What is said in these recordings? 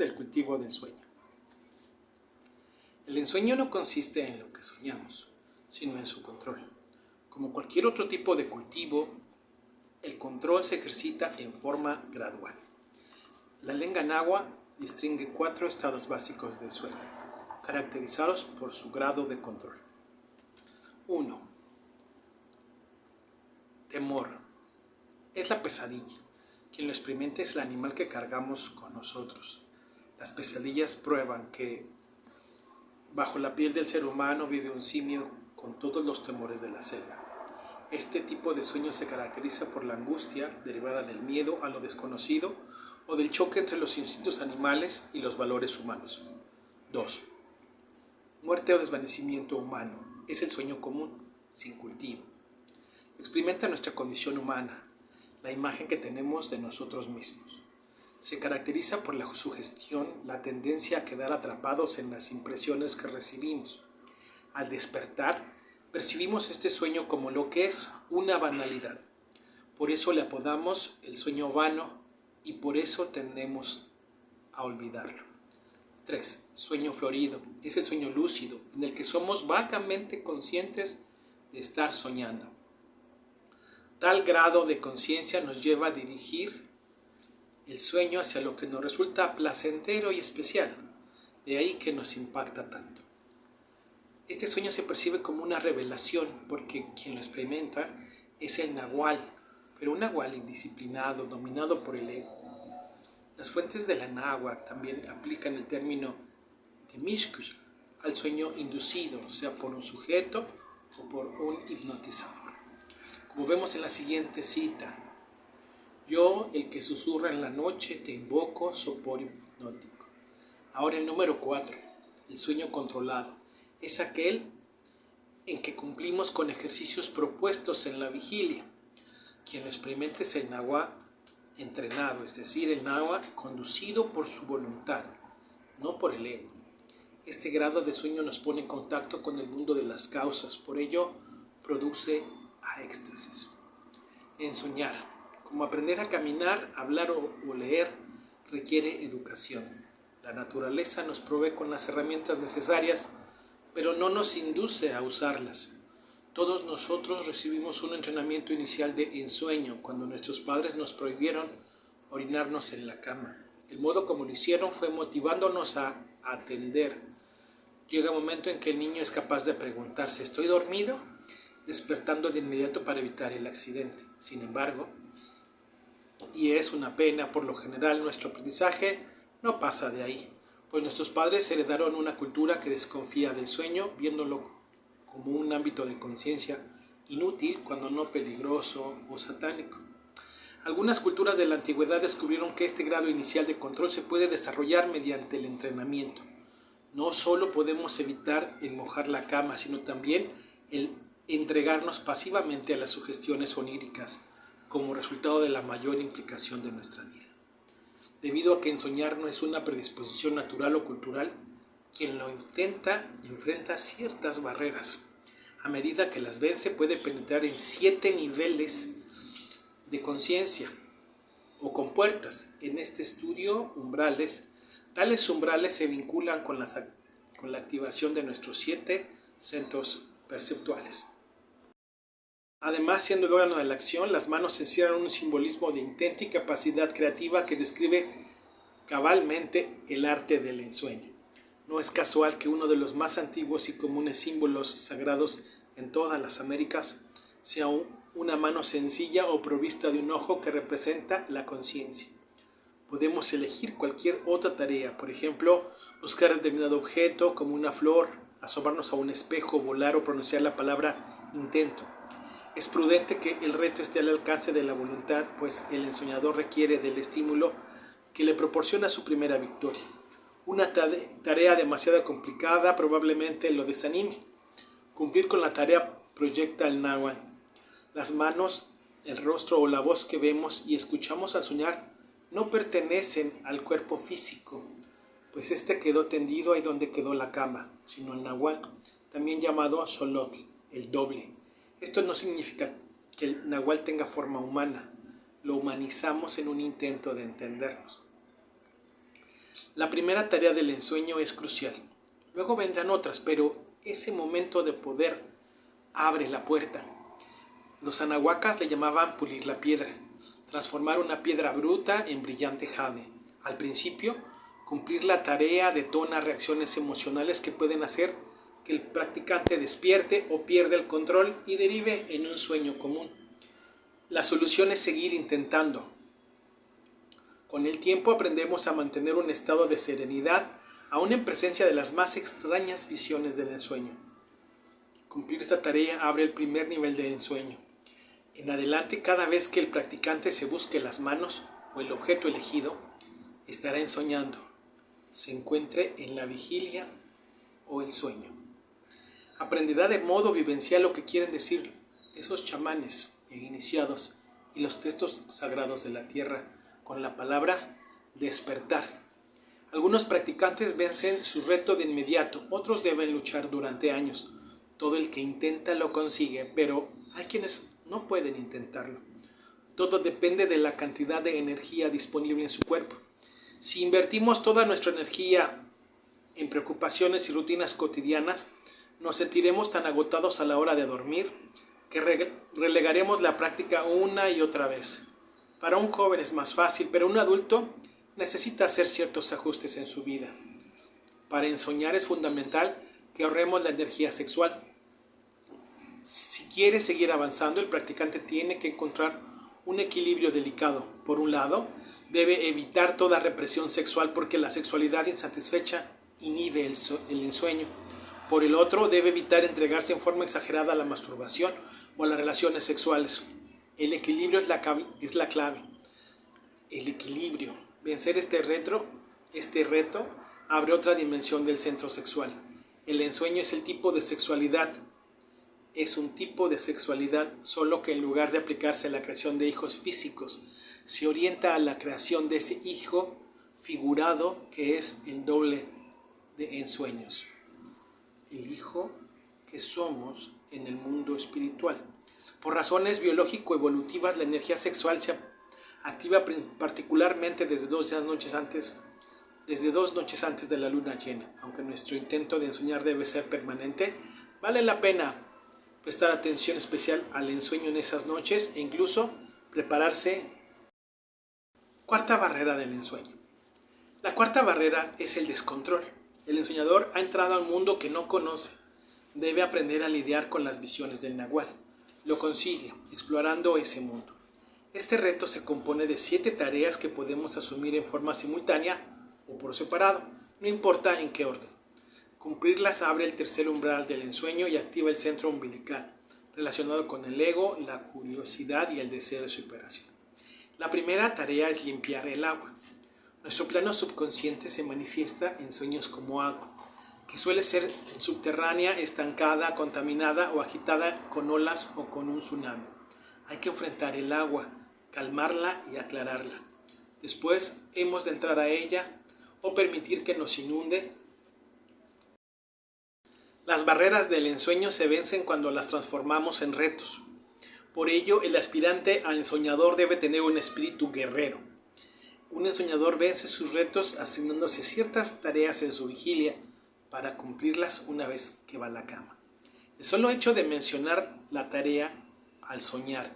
del cultivo del sueño. El ensueño no consiste en lo que soñamos, sino en su control. Como cualquier otro tipo de cultivo, el control se ejercita en forma gradual. La lengua náhuatl distingue 4 estados básicos del sueño, caracterizados por su grado de control. 1. Temor. Es la pesadilla. Quien lo experimenta es el animal que cargamos con nosotros. Las pesadillas prueban que bajo la piel del ser humano vive un simio con todos los temores de la selva. Este tipo de sueño se caracteriza por la angustia derivada del miedo a lo desconocido o del choque entre los instintos animales y los valores humanos. 2. Muerte o desvanecimiento humano. Es el sueño común, sin cultivo. Experimenta nuestra condición humana, la imagen que tenemos de nosotros mismos. Se caracteriza por la sugestión, la tendencia a quedar atrapados en las impresiones que recibimos. Al despertar, percibimos este sueño como lo que es una banalidad. Por eso le apodamos el sueño vano y por eso tendemos a olvidarlo. 3. Sueño florido. Es el sueño lúcido, en el que somos vagamente conscientes de estar soñando. Tal grado de conciencia nos lleva a dirigir el sueño hacia lo que nos resulta placentero y especial, de ahí que nos impacta tanto. Este sueño se percibe como una revelación porque quien lo experimenta es el nahual, pero un nahual indisciplinado, dominado por el ego. Las fuentes de la náhuatl también aplican el término temixcuy al sueño inducido, sea por un sujeto o por un hipnotizador. Como vemos en la siguiente cita, yo, el que susurra en la noche, te invoco, sopor hipnótico. Ahora el número 4, el sueño controlado, es aquel en que cumplimos con ejercicios propuestos en la vigilia. Quien lo experimenta es el náhuatl entrenado, es decir, el náhuatl conducido por su voluntad, no por el ego. Este grado de sueño nos pone en contacto con el mundo de las causas, por ello produce a éxtasis. Ensoñar. Como aprender a caminar, hablar o leer requiere educación. La naturaleza nos provee con las herramientas necesarias, pero no nos induce a usarlas. Todos nosotros recibimos un entrenamiento inicial de ensueño cuando nuestros padres nos prohibieron orinarnos en la cama. El modo como lo hicieron fue motivándonos a atender. Llega un momento en que el niño es capaz de preguntarse, ¿estoy dormido?, despertando de inmediato para evitar el accidente. Sin embargo, y es una pena, por lo general nuestro aprendizaje no pasa de ahí, pues nuestros padres heredaron una cultura que desconfía del sueño, viéndolo como un ámbito de conciencia inútil, cuando no peligroso o satánico. Algunas culturas de la antigüedad descubrieron que este grado inicial de control se puede desarrollar mediante el entrenamiento. No solo podemos evitar el mojar la cama, sino también el entregarnos pasivamente a las sugestiones oníricas como resultado de la mayor implicación de nuestra vida. Debido a que ensoñar no es una predisposición natural o cultural, quien lo intenta enfrenta ciertas barreras. A medida que las vence puede penetrar en 7 niveles de conciencia o compuertas. En este estudio, umbrales. Tales umbrales se vinculan con la activación de nuestros 7 centros perceptuales. Además, siendo el órgano de la acción, las manos encierran un simbolismo de intento y capacidad creativa que describe cabalmente el arte del ensueño. No es casual que uno de los más antiguos y comunes símbolos sagrados en todas las Américas sea una mano sencilla o provista de un ojo que representa la conciencia. Podemos elegir cualquier otra tarea, por ejemplo, buscar determinado objeto como una flor, asomarnos a un espejo, volar o pronunciar la palabra intento. Es prudente que el reto esté al alcance de la voluntad, pues el ensoñador requiere del estímulo que le proporciona su primera victoria. Una tarea demasiado complicada probablemente lo desanime. Cumplir con la tarea proyecta el náhuatl. Las manos, el rostro o la voz que vemos y escuchamos al soñar no pertenecen al cuerpo físico, pues este quedó tendido ahí donde quedó la cama, sino al náhuatl, también llamado xolotl, el doble. Esto no significa que el náhuatl tenga forma humana, lo humanizamos en un intento de entendernos. La primera tarea del ensueño es crucial. Luego vendrán otras, pero ese momento de poder abre la puerta. Los anahuacas le llamaban pulir la piedra, transformar una piedra bruta en brillante jade. Al principio, cumplir la tarea detona reacciones emocionales que pueden hacer que el practicante despierte o pierda el control y derive en un sueño común. La solución es seguir intentando. Con el tiempo aprendemos a mantener un estado de serenidad, aún en presencia de las más extrañas visiones del ensueño. Cumplir esta tarea abre el primer nivel de ensueño. En adelante, cada vez que el practicante se busque las manos o el objeto elegido, estará ensoñando, se encuentre en la vigilia o el sueño. Aprenderá de modo vivencial lo que quieren decir esos chamanes e iniciados y los textos sagrados de la tierra con la palabra despertar. Algunos practicantes vencen su reto de inmediato, otros deben luchar durante años. Todo el que intenta lo consigue, pero hay quienes no pueden intentarlo. Todo depende de la cantidad de energía disponible en su cuerpo. Si invertimos toda nuestra energía en preocupaciones y rutinas cotidianas, nos sentiremos tan agotados a la hora de dormir que relegaremos la práctica una y otra vez. Para un joven es más fácil, pero un adulto necesita hacer ciertos ajustes en su vida. Para ensoñar es fundamental que ahorremos la energía sexual. Si quiere seguir avanzando, el practicante tiene que encontrar un equilibrio delicado. Por un lado, debe evitar toda represión sexual porque la sexualidad insatisfecha inhibe el ensueño. Por el otro, debe evitar entregarse en forma exagerada a la masturbación o a las relaciones sexuales. El equilibrio es la clave. El equilibrio. Vencer este reto abre otra dimensión del centro sexual. El ensueño es el tipo de sexualidad. Es un tipo de sexualidad, solo que en lugar de aplicarse a la creación de hijos físicos, se orienta a la creación de ese hijo figurado que es el doble de ensueños. El hijo que somos en el mundo espiritual. Por razones biológico-evolutivas, la energía sexual se activa particularmente desde 2 noches antes de la luna llena. Aunque nuestro intento de ensoñar debe ser permanente, vale la pena prestar atención especial al ensueño en esas noches e incluso prepararse. Cuarta barrera del ensueño. La cuarta barrera es el descontrol. El ensoñador ha entrado a un mundo que no conoce. Debe aprender a lidiar con las visiones del Nahual. Lo consigue explorando ese mundo. Este reto se compone de 7 tareas que podemos asumir en forma simultánea o por separado, no importa en qué orden. Cumplirlas abre el tercer umbral del ensueño y activa el centro umbilical, relacionado con el ego, la curiosidad y el deseo de superación. La primera tarea es limpiar el agua. Nuestro plano subconsciente se manifiesta en sueños como agua, que suele ser subterránea, estancada, contaminada o agitada con olas o con un tsunami. Hay que enfrentar el agua, calmarla y aclararla. Después hemos de entrar a ella o permitir que nos inunde. Las barreras del ensueño se vencen cuando las transformamos en retos. Por ello, el aspirante a ensoñador debe tener un espíritu guerrero. Un ensoñador vence sus retos asignándose ciertas tareas en su vigilia para cumplirlas una vez que va a la cama. El solo hecho de mencionar la tarea al soñar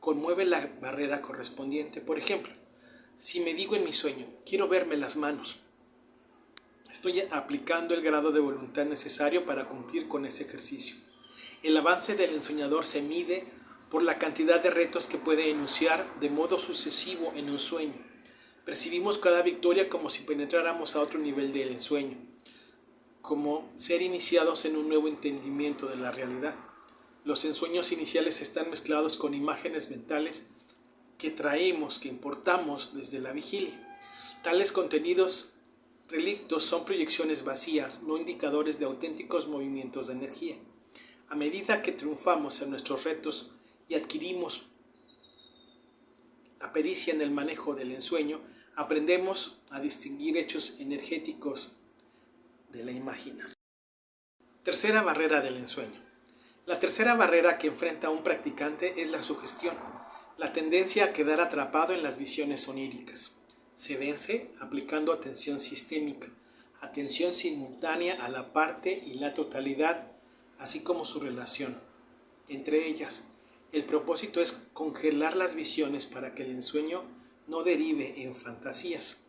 conmueve la barrera correspondiente. Por ejemplo, si me digo en mi sueño, quiero verme las manos, estoy aplicando el grado de voluntad necesario para cumplir con ese ejercicio. El avance del ensoñador se mide por la cantidad de retos que puede enunciar de modo sucesivo en un sueño. Percibimos cada victoria como si penetráramos a otro nivel del ensueño, como ser iniciados en un nuevo entendimiento de la realidad. Los ensueños iniciales están mezclados con imágenes mentales que traemos, que importamos desde la vigilia. Tales contenidos relictos son proyecciones vacías, no indicadores de auténticos movimientos de energía. A medida que triunfamos en nuestros retos y adquirimos la pericia en el manejo del ensueño, aprendemos a distinguir hechos energéticos de la imaginación. Tercera barrera del ensueño. La tercera barrera que enfrenta un practicante es la sugestión, la tendencia a quedar atrapado en las visiones oníricas. se vence aplicando atención sistémica, atención simultánea a la parte y la totalidad, así como su relación entre ellas. El propósito es congelar las visiones para que el ensueño no derive en fantasías.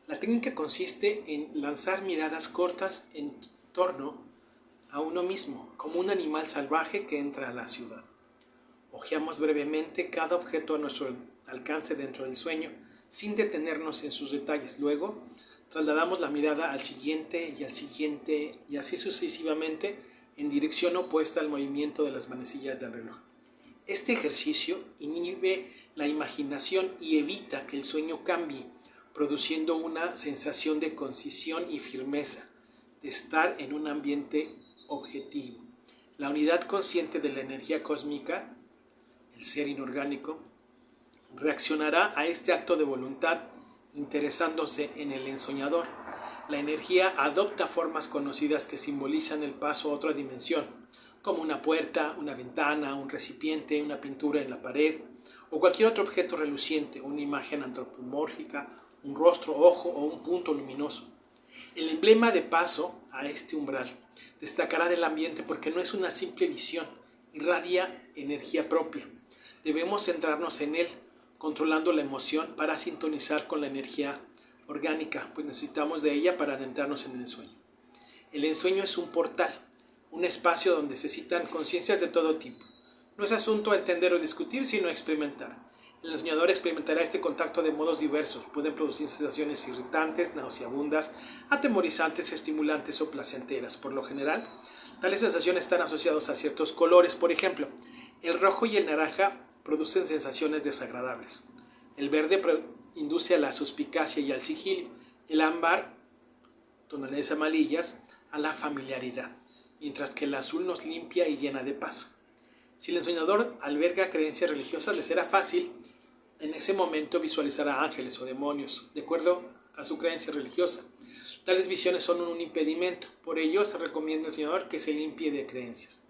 La técnica consiste en lanzar miradas cortas en torno a uno mismo, como un animal salvaje que entra a la ciudad. Hojeamos brevemente cada objeto a nuestro alcance dentro del sueño, sin detenernos en sus detalles. Luego, trasladamos la mirada al siguiente y al siguiente, y así sucesivamente, en dirección opuesta al movimiento de las manecillas del reloj. Este ejercicio inhibe la imaginación y evita que el sueño cambie, produciendo una sensación de concisión y firmeza, de estar en un ambiente objetivo. La unidad consciente de la energía cósmica, el ser inorgánico, reaccionará a este acto de voluntad interesándose en el ensoñador. La energía adopta formas conocidas que simbolizan el paso a otra dimensión, como una puerta, una ventana, un recipiente, una pintura en la pared, o cualquier otro objeto reluciente, una imagen antropomórfica, un rostro, ojo o un punto luminoso. El emblema de paso a este umbral destacará del ambiente porque no es una simple visión, irradia energía propia. Debemos centrarnos en él, controlando la emoción para sintonizar con la energía orgánica, pues necesitamos de ella para adentrarnos en el ensueño. El ensueño es un portal, un espacio donde se citan conciencias de todo tipo. No es asunto a entender o discutir, sino a experimentar. El ensoñador experimentará este contacto de modos diversos. Pueden producir sensaciones irritantes, nauseabundas, atemorizantes, estimulantes o placenteras. Por lo general, tales sensaciones están asociadas a ciertos colores. Por ejemplo, el rojo y el naranja producen sensaciones desagradables. El verde induce a la suspicacia y al sigilio. El ámbar, tonalidades amarillas, a la familiaridad, mientras que el azul nos limpia y llena de paz. Si el ensoñador alberga creencias religiosas, le será fácil en ese momento visualizar a ángeles o demonios, de acuerdo a su creencia religiosa. Tales visiones son un impedimento, por ello se recomienda al ensoñador que se limpie de creencias.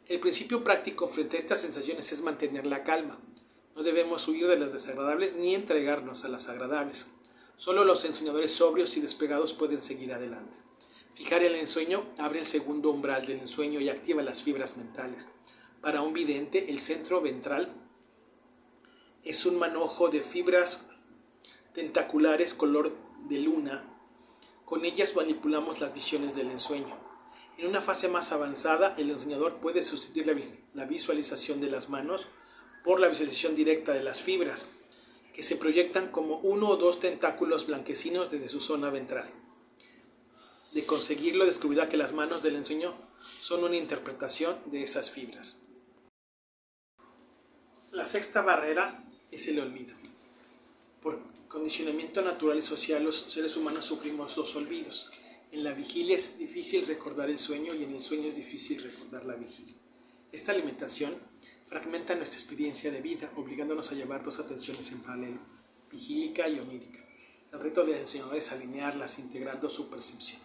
El principio práctico frente a estas sensaciones es mantener la calma. No debemos huir de las desagradables ni entregarnos a las agradables. Solo los ensoñadores sobrios y despegados pueden seguir adelante. Fijar el ensueño abre el segundo umbral del ensueño y activa las fibras mentales. Para un vidente, el centro ventral es un manojo de fibras tentaculares color de luna. Con ellas manipulamos las visiones del ensueño. En una fase más avanzada, el ensoñador puede sustituir la visualización de las manos por la visualización directa de las fibras, que se proyectan como uno o dos tentáculos blanquecinos desde su zona ventral. De conseguirlo, descubrirá que las manos del ensueño son una interpretación de esas fibras. La sexta barrera es el olvido. Por condicionamiento natural y social, los seres humanos sufrimos dos olvidos. En la vigilia es difícil recordar el sueño y en el sueño es difícil recordar la vigilia. Esta limitación fragmenta nuestra experiencia de vida, obligándonos a llevar dos atenciones en paralelo, vigílica y onírica. El reto del ensoñador es alinearlas, integrando su percepción.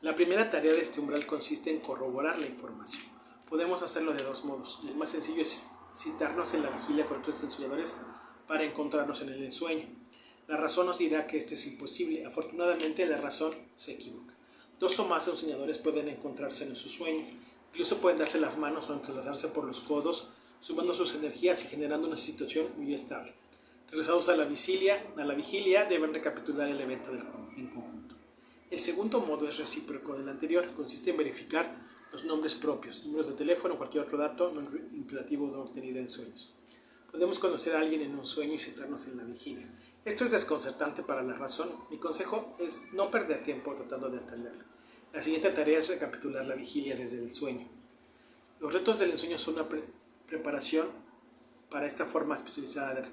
La primera tarea de este umbral consiste en corroborar la información. Podemos hacerlo de dos modos. El más sencillo es citarnos en la vigilia con otros ensoñadores para encontrarnos en el ensueño. La razón nos dirá que esto es imposible. Afortunadamente, la razón se equivoca. Dos o más ensoñadores pueden encontrarse en su sueño. Incluso pueden darse las manos o entrelazarse por los codos, sumando sus energías y generando una situación muy estable. Regresados a la vigilia deben recapitular el evento en conjunto. El segundo modo es recíproco del anterior. Consiste en verificar los nombres propios, números de teléfono o cualquier otro dato no imperativo no obtenido en sueños. Podemos conocer a alguien en un sueño y sentarnos en la vigilia. Esto es desconcertante para la razón. Mi consejo es no perder tiempo tratando de entenderlo. La siguiente tarea es recapitular la vigilia desde el sueño. Los retos del ensueño son una preparación para esta forma especializada de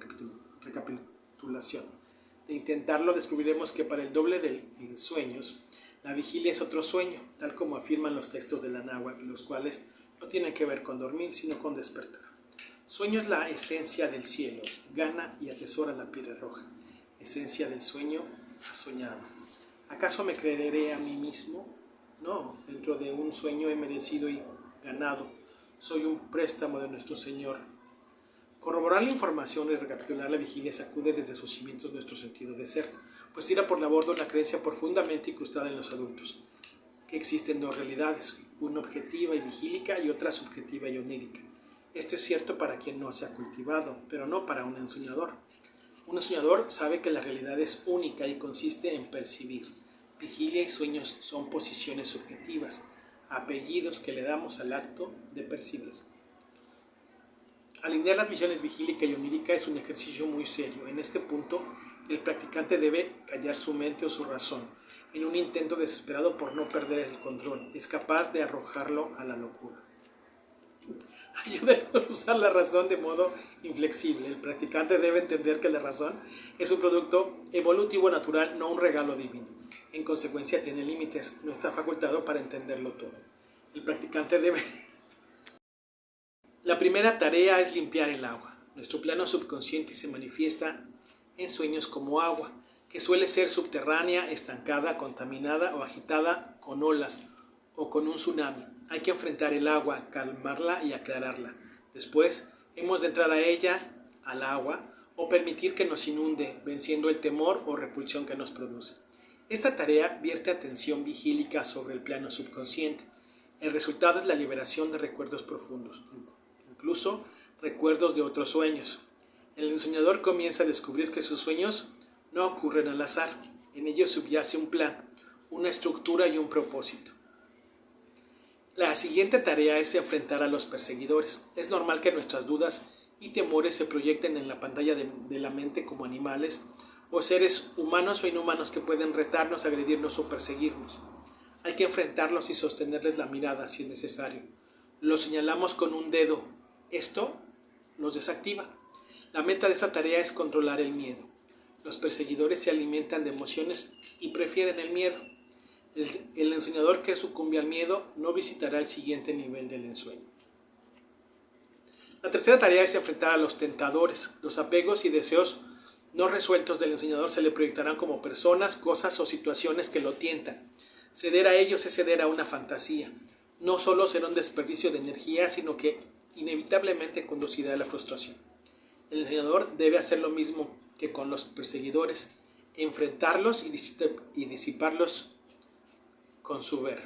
recapitulación. De intentarlo, descubriremos que para el doble de sueños, la vigilia es otro sueño, tal como afirman los textos de la náhuatl, los cuales no tienen que ver con dormir, sino con despertar. Sueño es la esencia del cielo, gana y atesora la piedra roja. Esencia del sueño, ha soñado. ¿Acaso me creeré a mí mismo? No, dentro de un sueño he merecido y ganado. Soy un préstamo de nuestro Señor. Corroborar la información y recapitular la vigilia sacude desde sus cimientos nuestro sentido de ser. pues tira por la borda una creencia profundamente incrustada en los adultos, que existen dos realidades, una objetiva y vigílica y otra subjetiva y onírica. Esto es cierto para quien no se ha cultivado, pero no para un ensoñador. Un ensoñador sabe que la realidad es única y consiste en percibir. Vigilia y sueños son posiciones subjetivas, apellidos que le damos al acto de percibir. Alinear las visiones vigílica y onírica es un ejercicio muy serio. En este punto, el practicante debe callar su mente o su razón, en un intento desesperado por no perder el control. Es capaz de arrojarlo a la locura. Ayúdenlo a usar la razón de modo inflexible. El practicante debe entender que la razón es un producto evolutivo natural, no un regalo divino. En consecuencia, tiene límites, no está facultado para entenderlo todo. El practicante debe... La primera tarea es limpiar el agua. Nuestro plano subconsciente se manifiesta en sueños como agua, que suele ser subterránea, estancada, contaminada o agitada con olas o con un tsunami. Hay que enfrentar el agua, calmarla y aclararla. Después, hemos de entrar a ella, al agua, o permitir que nos inunde, venciendo el temor o repulsión que nos produce. Esta tarea vierte atención vigílica sobre el plano subconsciente. El resultado es la liberación de recuerdos profundos, incluso recuerdos de otros sueños. El ensoñador comienza a descubrir que sus sueños no ocurren al azar. En ellos subyace un plan, una estructura y un propósito. La siguiente tarea es enfrentar a los perseguidores. Es normal que nuestras dudas y temores se proyecten en la pantalla de la mente como animales o seres humanos o inhumanos que pueden retarnos, agredirnos o perseguirnos. Hay que enfrentarlos y sostenerles la mirada si es necesario. Los señalamos con un dedo. Esto los desactiva. La meta de esta tarea es controlar el miedo. Los perseguidores se alimentan de emociones y prefieren el miedo. El ensoñador que sucumbe al miedo no visitará el siguiente nivel del ensueño. La tercera tarea es enfrentar a los tentadores. Los apegos y deseos no resueltos del ensoñador se le proyectarán como personas, cosas o situaciones que lo tientan. Ceder a ellos es ceder a una fantasía. No solo será un desperdicio de energía, sino que inevitablemente conducirá a la frustración. El ensoñador debe hacer lo mismo que con los perseguidores, enfrentarlos y disiparlos con su ver.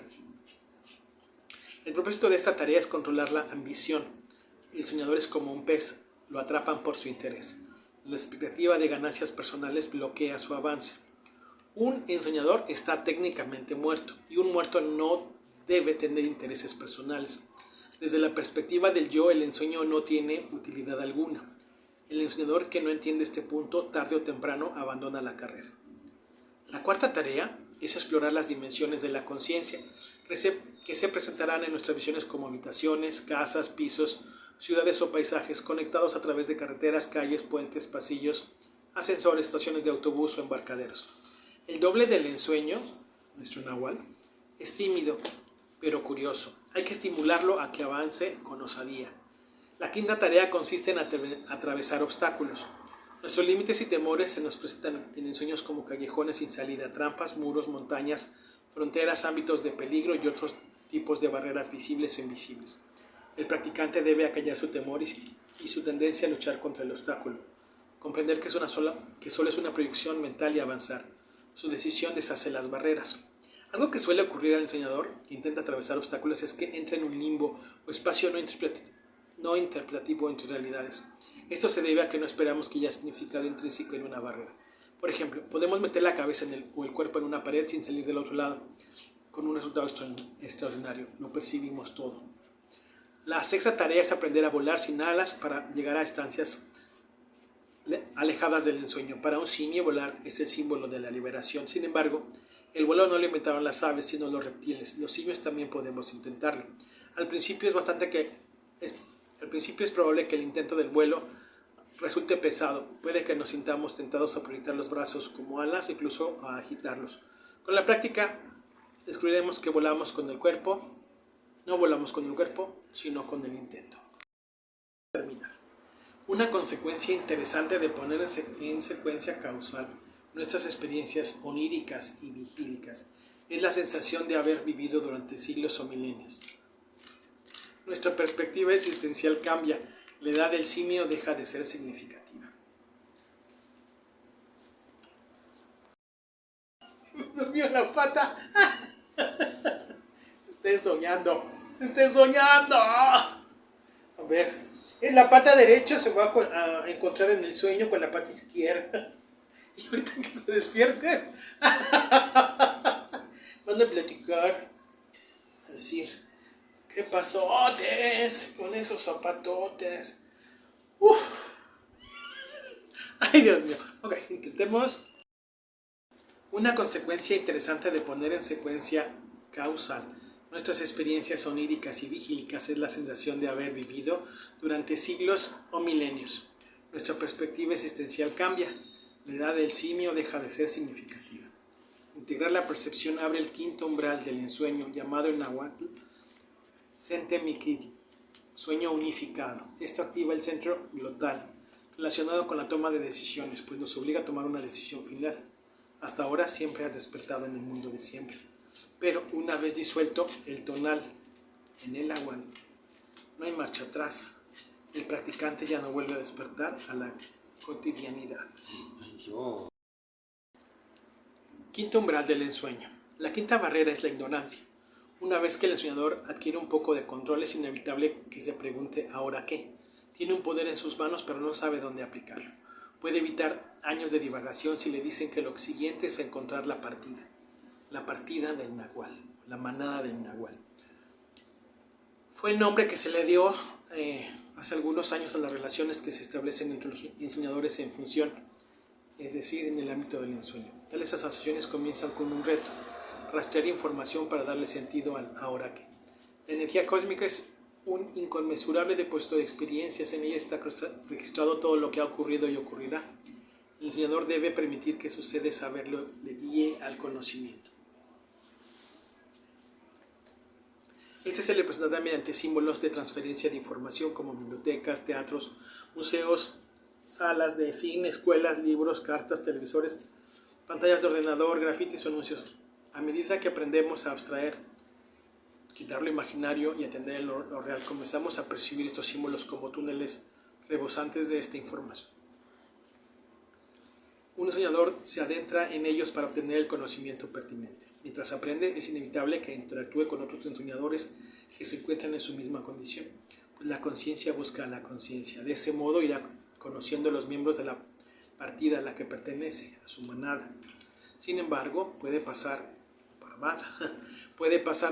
El propósito de esta tarea es controlar la ambición. El soñador es como un pez, lo atrapan por su interés. La expectativa de ganancias personales bloquea su avance. Un ensoñador está técnicamente muerto y un muerto no debe tener intereses personales. Desde la perspectiva del yo, el ensueño no tiene utilidad alguna. El ensoñador que no entiende este punto, tarde o temprano, abandona la carrera. La cuarta tarea es explorar las dimensiones de la conciencia, que se presentarán en nuestras visiones como habitaciones, casas, pisos, ciudades o paisajes conectados a través de carreteras, calles, puentes, pasillos, ascensores, estaciones de autobús o embarcaderos. El doble del ensueño, nuestro nahual, es tímido, pero curioso. Hay que estimularlo a que avance con osadía. La quinta tarea consiste en atravesar obstáculos. Nuestros límites y temores se nos presentan en ensueños como callejones sin salida, trampas, muros, montañas, fronteras, ámbitos de peligro y otros tipos de barreras visibles o invisibles. El practicante debe acallar su temor y su tendencia a luchar contra el obstáculo. Comprender que solo es una proyección mental y avanzar. Su decisión deshace las barreras. Algo que suele ocurrir al ensoñador que intenta atravesar obstáculos es que entra en un limbo o espacio no interpretativo entre realidades. Esto se debe a que no esperamos que haya significado intrínseco en una barrera. Por ejemplo, podemos meter la cabeza o el cuerpo en una pared sin salir del otro lado, con un resultado extraordinario. Lo percibimos todo. La sexta tarea es aprender a volar sin alas para llegar a estancias alejadas del ensueño. Para un simio, volar es el símbolo de la liberación. Sin embargo, el vuelo no lo inventaron las aves, sino los reptiles. Los simios también podemos intentarlo. Al principio es probable que el intento del vuelo resulte pesado. Puede que nos sintamos tentados a proyectar los brazos como alas, incluso a agitarlos. Con la práctica descubriremos que volamos con el cuerpo. No volamos con el cuerpo, sino con el intento. Terminar. Una consecuencia interesante de poner en secuencia causal nuestras experiencias oníricas y vigílicas es la sensación de haber vivido durante siglos o milenios. Nuestra perspectiva existencial cambia, la edad del simio deja de ser significativa. Me durmió la pata. Estén soñando. Estén soñando. A ver. En la pata derecha se va a encontrar en el sueño con la pata izquierda. Y ahorita que se despierten, van a platicar. A decir, ¿qué pasotes con esos zapatotes? Uf. Ay, Dios mío. Ok, intentemos. Una consecuencia interesante de poner en secuencia causal nuestras experiencias oníricas y vigílicas es la sensación de haber vivido durante siglos o milenios. Nuestra perspectiva existencial cambia. La edad del simio deja de ser significativa. Integrar la percepción abre el quinto umbral del ensueño, llamado en náhuatl Sente Mikil, sueño unificado. Esto activa el centro glotal, relacionado con la toma de decisiones, pues nos obliga a tomar una decisión final. Hasta ahora siempre has despertado en el mundo de siempre. Pero una vez disuelto el tonal en el agua, no hay marcha atrás. El practicante ya no vuelve a despertar a la cotidianidad. Ay, Dios. Quinto umbral del ensueño. La quinta barrera es la ignorancia. Una vez que el ensoñador adquiere un poco de control, es inevitable que se pregunte ¿ahora qué? Tiene un poder en sus manos, pero no sabe dónde aplicarlo. Puede evitar años de divagación si le dicen que lo siguiente es encontrar la partida del nahual, la manada del nahual. Fue el nombre que se le dio hace algunos años a las relaciones que se establecen entre los enseñadores en función, es decir, en el ámbito del ensueño. Tales asociaciones comienzan con un reto, rastrear información para darle sentido al ahora que. La energía cósmica es un inconmensurable depósito de experiencias, en ella está registrado todo lo que ha ocurrido y ocurrirá. El enseñador debe permitir que sucede saberlo le guíe al conocimiento. Este se le presentará mediante símbolos de transferencia de información como bibliotecas, teatros, museos, salas de cine, escuelas, libros, cartas, televisores, pantallas de ordenador, grafitis o anuncios. A medida que aprendemos a abstraer, quitar lo imaginario y atender lo real, comenzamos a percibir estos símbolos como túneles rebosantes de esta información. Un enseñador se adentra en ellos para obtener el conocimiento pertinente. Mientras aprende, es inevitable que interactúe con otros enseñadores que se encuentran en su misma condición, pues la conciencia busca a la conciencia. De ese modo irá conociendo a los miembros de la partida a la que pertenece, a su manada. Sin embargo, puede pasar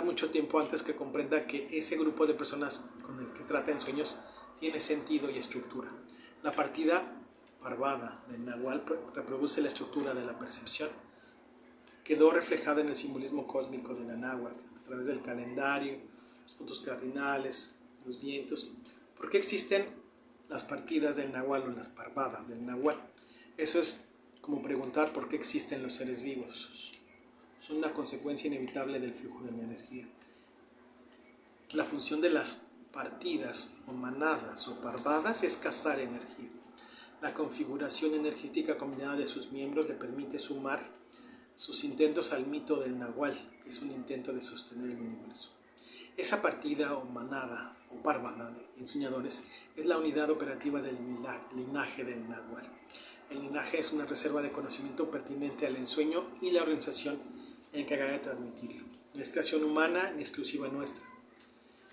mucho tiempo antes que comprenda que ese grupo de personas con el que trata en sueños tiene sentido y estructura. La partida parvada del nahual reproduce la estructura de la percepción. Quedó reflejada en el simbolismo cósmico de la náhuatl, a través del calendario, los puntos cardinales, los vientos. ¿Por qué existen las partidas del nahual o las parvadas del nahual? Eso es como preguntar por qué existen los seres vivos. Son una consecuencia inevitable del flujo de la energía. La función de las partidas o manadas o parvadas es cazar energía. La configuración energética combinada de sus miembros le permite sumar sus intentos al mito del nahual, que es un intento de sostener el universo. Esa partida o manada o parvada de ensoñadores es la unidad operativa del linaje del nahual. El linaje es una reserva de conocimiento pertinente al ensueño y la organización encargada de transmitirlo. No es creación humana ni exclusiva nuestra.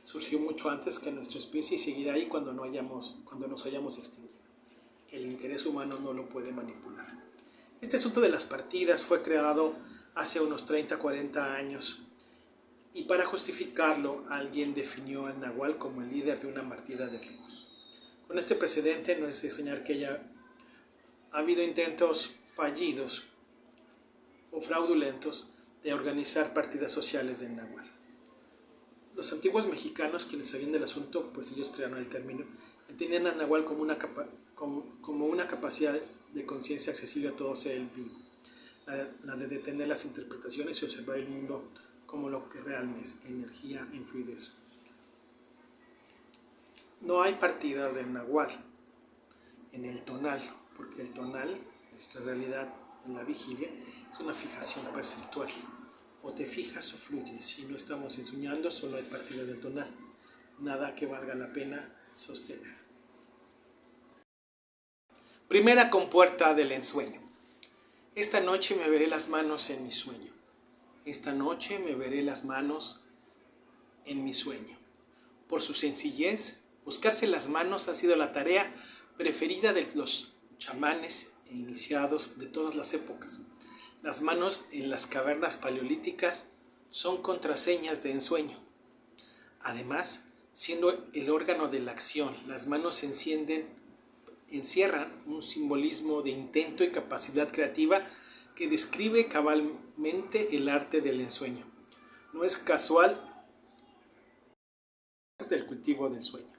Surgió mucho antes que nuestra especie y seguirá ahí cuando nos hayamos extinguido. El interés humano no lo puede manipular. Este asunto de las partidas fue creado hace unos 30-40 años y para justificarlo alguien definió al nahual como el líder de una partida de lujos. Con este precedente no es de extrañar que ha habido intentos fallidos o fraudulentos de organizar partidas sociales del nahual. Los antiguos mexicanos, quienes sabían del asunto, pues ellos crearon el término, entendían al nahual como una capacidad de conciencia accesible a todo ser vivo, la de detener las interpretaciones y observar el mundo como lo que realmente es, energía en fluidez. No hay partidas del nahual en el tonal, porque el tonal, nuestra realidad en la vigilia, es una fijación perceptual. O te fijas o fluyes. Si no estamos ensoñando, solo hay partidas del tonal. Nada que valga la pena sostener. Primera compuerta del ensueño. Esta noche me veré las manos en mi sueño. Esta noche me veré las manos en mi sueño. Por su sencillez, buscarse las manos ha sido la tarea preferida de los chamanes e iniciados de todas las épocas. Las manos en las cavernas paleolíticas son contraseñas de ensueño. Además, siendo el órgano de la acción, las manos encierran un simbolismo de intento y capacidad creativa que describe cabalmente el arte del ensueño. No es casual del cultivo del sueño.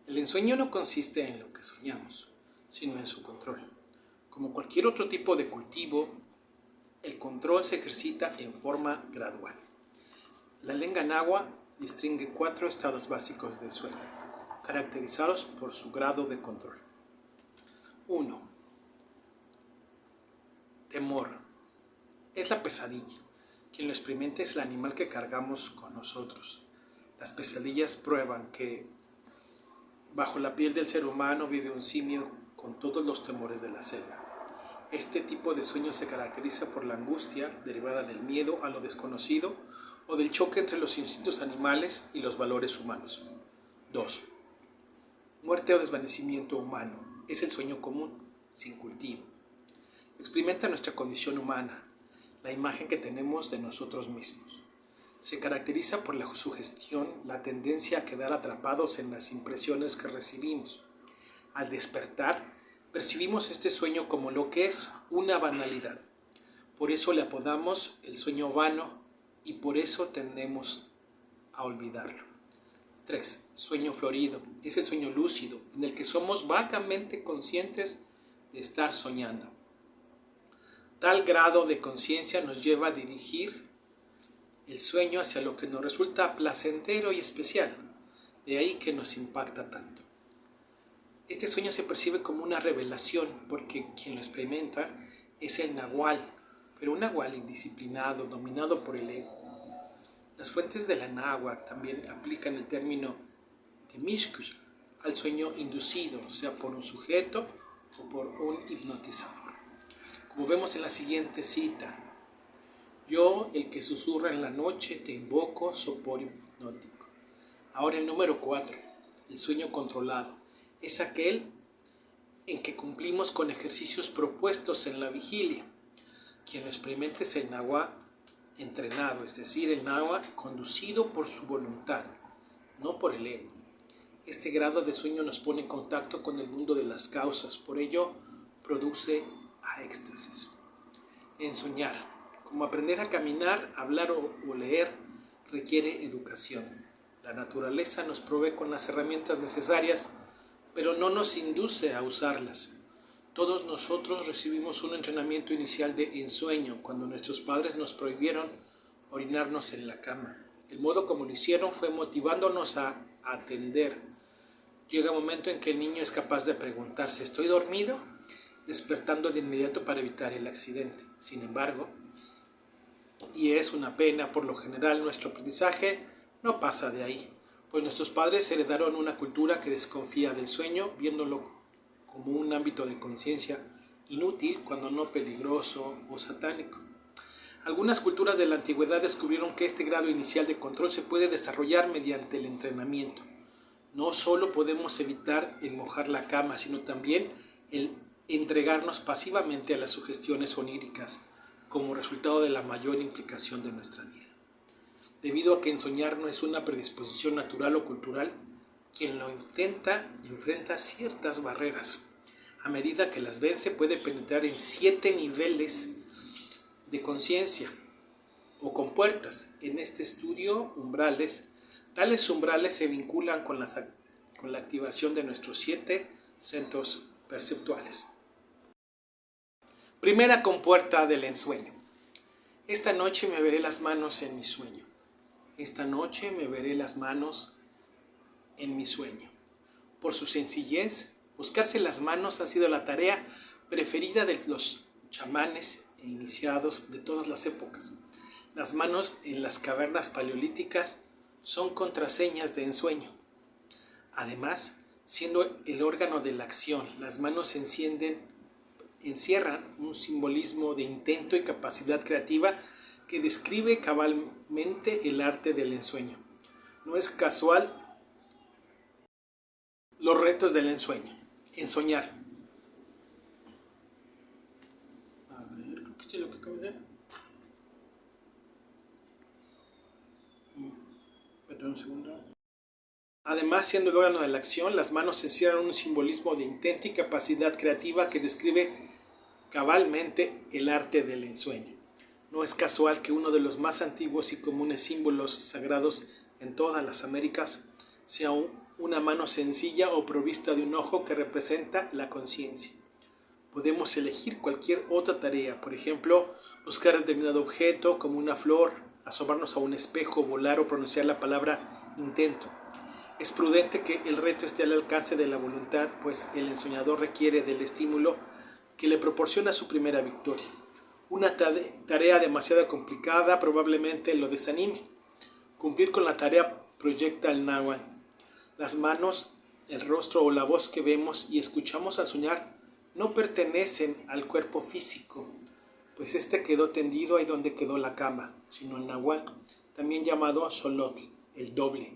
El ensueño no consiste en lo que soñamos, sino en su control. Como cualquier otro tipo de cultivo, el control se ejercita en forma gradual. La lengua náhuatl distingue 4 estados básicos del sueño, caracterizados por su grado de control. 1. Temor. Es la pesadilla. Quien lo experimenta es el animal que cargamos con nosotros. Las pesadillas prueban que bajo la piel del ser humano vive un simio con todos los temores de la selva. Este tipo de sueño se caracteriza por la angustia derivada del miedo a lo desconocido o del choque entre los instintos animales y los valores humanos. 2. Muerte o desvanecimiento humano. Es el sueño común, sin cultivo. Experimenta nuestra condición humana, la imagen que tenemos de nosotros mismos. Se caracteriza por la sugestión, la tendencia a quedar atrapados en las impresiones que recibimos. Al despertar, percibimos este sueño como lo que es una banalidad. Por eso le apodamos el sueño vano y por eso tendemos a olvidarlo. 3. Sueño florido. Es el sueño lúcido, en el que somos vagamente conscientes de estar soñando. Tal grado de conciencia nos lleva a dirigir el sueño hacia lo que nos resulta placentero y especial, de ahí que nos impacta tanto. Este sueño se percibe como una revelación porque quien lo experimenta es el nahual, pero un nahual indisciplinado, dominado por el ego. Las fuentes de la náhuatl también aplican el término temixcush al sueño inducido, sea por un sujeto o por un hipnotizador. Como vemos en la siguiente cita: yo, el que susurra en la noche, te invoco, sopor hipnótico. Ahora el número 4, el sueño controlado, es aquel en que cumplimos con ejercicios propuestos en la vigilia. Quien lo experimenta es el náhuatl entrenado, es decir, el náhuatl conducido por su voluntad, no por el ego. Este grado de sueño nos pone en contacto con el mundo de las causas, por ello produce a éxtasis. Ensoñar. Como aprender a caminar, hablar o leer requiere educación. La naturaleza nos provee con las herramientas necesarias, pero no nos induce a usarlas. Todos nosotros recibimos un entrenamiento inicial de ensueño cuando nuestros padres nos prohibieron orinarnos en la cama. El modo como lo hicieron fue motivándonos a atender. Llega un momento en que el niño es capaz de preguntarse: ¿estoy dormido?, despertando de inmediato para evitar el accidente. Sin embargo, y es una pena, por lo general nuestro aprendizaje no pasa de ahí, pues nuestros padres heredaron una cultura que desconfía del sueño, viéndolo como un ámbito de conciencia inútil, cuando no peligroso o satánico. Algunas culturas de la antigüedad descubrieron que este grado inicial de control se puede desarrollar mediante el entrenamiento. No solo podemos evitar el mojar la cama, sino también el entregarnos pasivamente a las sugestiones oníricas, como resultado de la mayor implicación de nuestra vida. Debido a que ensoñar no es una predisposición natural o cultural, quien lo intenta enfrenta ciertas barreras. A medida que las vence, puede penetrar en 7 niveles de conciencia o compuertas. En este estudio, umbrales. Tales umbrales se vinculan con la activación de nuestros 7 centros perceptuales. Primera compuerta del ensueño. Esta noche me veré las manos en mi sueño. Esta noche me veré las manos en mi sueño. Por su sencillez, buscarse las manos ha sido la tarea preferida de los chamanes e iniciados de todas las épocas. Las manos en las cavernas paleolíticas son contraseñas de ensueño. Además, siendo el órgano de la acción, las manos encierran un simbolismo de intento y capacidad creativa que describe cabalmente el arte del ensueño. No es casual los retos del ensueño. Ensoñar. A ver, creo que esto es lo que acabo de hacer. Perdón, un segundo. Además, siendo el órgano de la acción, las manos encierran un simbolismo de intento y capacidad creativa que describe cabalmente el arte del ensueño. No es casual que uno de los más antiguos y comunes símbolos sagrados en todas las Américas sea una mano sencilla o provista de un ojo que representa la conciencia. Podemos elegir cualquier otra tarea, por ejemplo, buscar determinado objeto como una flor, asomarnos a un espejo, volar o pronunciar la palabra intento. Es prudente que el reto esté al alcance de la voluntad, pues el ensoñador requiere del estímulo que le proporciona su primera victoria. Una tarea demasiado complicada probablemente lo desanime. Cumplir con la tarea proyecta el náhuatl. Las manos, el rostro o la voz que vemos y escuchamos al soñar no pertenecen al cuerpo físico, pues este quedó tendido ahí donde quedó la cama, sino el náhuatl, también llamado xolotl, el doble.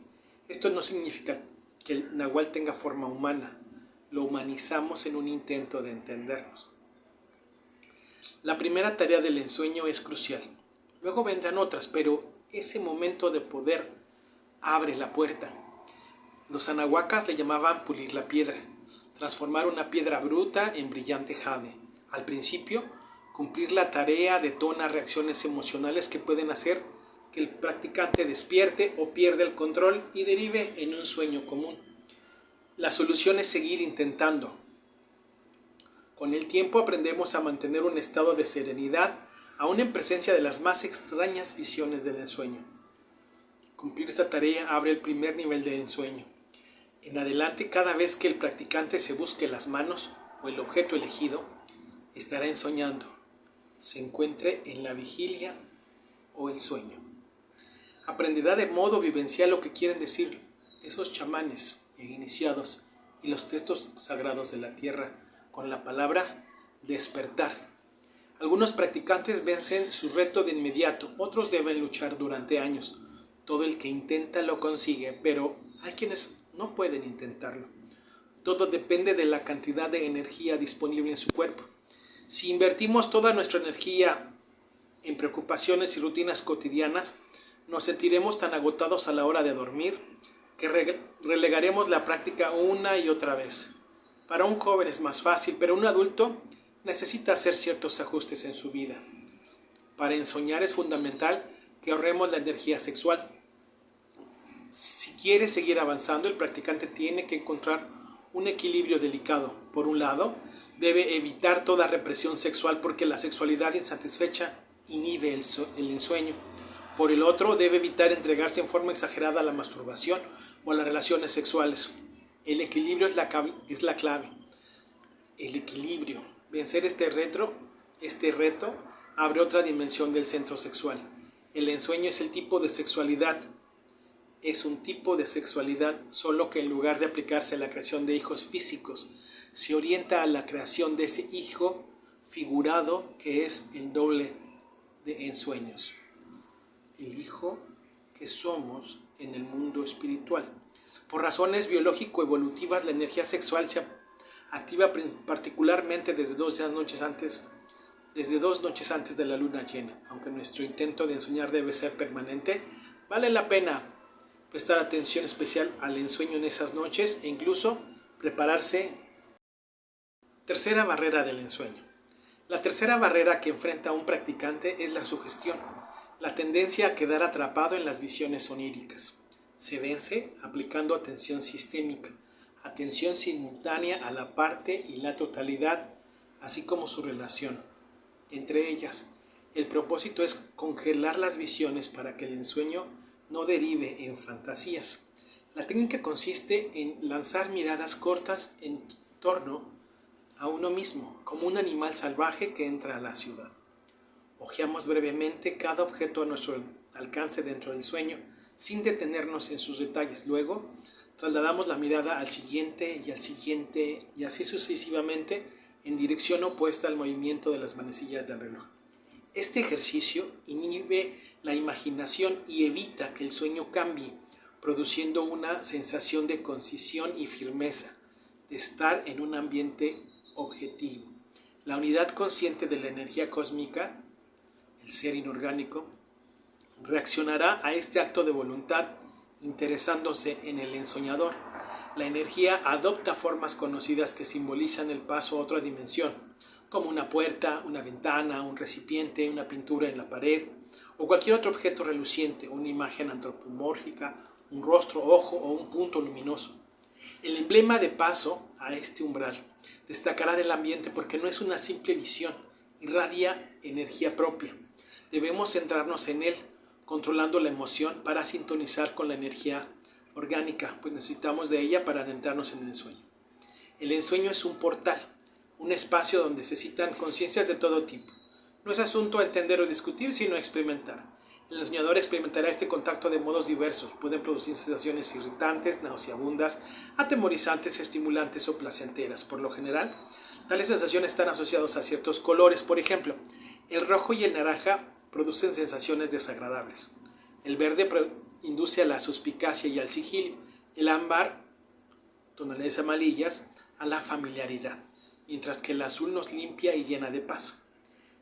Esto no significa que el náhuatl tenga forma humana, lo humanizamos en un intento de entendernos. La primera tarea del ensueño es crucial. Luego vendrán otras, pero ese momento de poder abre la puerta. Los anahuacas le llamaban pulir la piedra, transformar una piedra bruta en brillante jade. Al principio, cumplir la tarea detona reacciones emocionales que pueden hacer que el practicante despierte o pierda el control y derive en un sueño común. La solución es seguir intentando. Con el tiempo aprendemos a mantener un estado de serenidad, aún en presencia de las más extrañas visiones del ensueño. Cumplir esta tarea abre el primer nivel de ensueño. En adelante, cada vez que el practicante se busque las manos o el objeto elegido, estará ensoñando, se encuentre en la vigilia o el sueño. Aprenderá de modo vivencial lo que quieren decir esos chamanes e iniciados y los textos sagrados de la tierra con la palabra despertar. Algunos practicantes vencen su reto de inmediato, otros deben luchar durante años. Todo el que intenta lo consigue, pero hay quienes no pueden intentarlo. Todo depende de la cantidad de energía disponible en su cuerpo. Si invertimos toda nuestra energía en preocupaciones y rutinas cotidianas, nos sentiremos tan agotados a la hora de dormir que relegaremos la práctica una y otra vez. Para un joven es más fácil, pero un adulto necesita hacer ciertos ajustes en su vida. Para ensoñar es fundamental que ahorremos la energía sexual. Si quiere seguir avanzando, el practicante tiene que encontrar un equilibrio delicado. Por un lado, debe evitar toda represión sexual porque la sexualidad insatisfecha inhibe el ensueño. Por el otro, debe evitar entregarse en forma exagerada a la masturbación o a las relaciones sexuales. El equilibrio es la clave. El equilibrio. Vencer este reto abre otra dimensión del centro sexual. El ensueño es el tipo de sexualidad. Es un tipo de sexualidad, solo que en lugar de aplicarse a la creación de hijos físicos, se orienta a la creación de ese hijo figurado que es el doble de ensueños. El hijo que somos en el mundo espiritual. Por razones biológico-evolutivas, la energía sexual se activa particularmente desde 2 noches antes de la luna llena. Aunque nuestro intento de ensoñar debe ser permanente, vale la pena prestar atención especial al ensueño en esas noches e incluso prepararse. Tercera barrera del ensueño. La tercera barrera que enfrenta un practicante es la sugestión, la tendencia a quedar atrapado en las visiones oníricas. Se vence aplicando atención sistémica, atención simultánea a la parte y la totalidad, así como su relación entre ellas. El propósito es congelar las visiones para que el ensueño no derive en fantasías. La técnica consiste en lanzar miradas cortas en torno a uno mismo, como un animal salvaje que entra a la ciudad. Hojeamos brevemente cada objeto a nuestro alcance dentro del sueño, sin detenernos en sus detalles. Luego, trasladamos la mirada al siguiente y así sucesivamente en dirección opuesta al movimiento de las manecillas del reloj. Este ejercicio inhibe la imaginación y evita que el sueño cambie, produciendo una sensación de concisión y firmeza, de estar en un ambiente objetivo. La unidad consciente de la energía cósmica, el ser inorgánico, reaccionará a este acto de voluntad interesándose en el ensoñador. La energía adopta formas conocidas que simbolizan el paso a otra dimensión, como una puerta, una ventana, un recipiente, una pintura en la pared o cualquier otro objeto reluciente, una imagen antropomórfica, un rostro, ojo o un punto luminoso. El emblema de paso a este umbral destacará del ambiente porque no es una simple visión, irradia energía propia. Debemos centrarnos en él, controlando la emoción para sintonizar con la energía orgánica, pues necesitamos de ella para adentrarnos en el ensueño. El ensueño es un portal, un espacio donde se citan conciencias de todo tipo. No es asunto entender o discutir, sino experimentar. El ensoñador experimentará este contacto de modos diversos. Pueden producir sensaciones irritantes, nauseabundas, atemorizantes, estimulantes o placenteras. Por lo general, tales sensaciones están asociadas a ciertos colores. Por ejemplo, el rojo y el naranja producen sensaciones desagradables. El verde induce a la suspicacia y al sigilio. El ámbar, tonalidades amarillas, a la familiaridad, mientras que el azul nos limpia y llena de paz.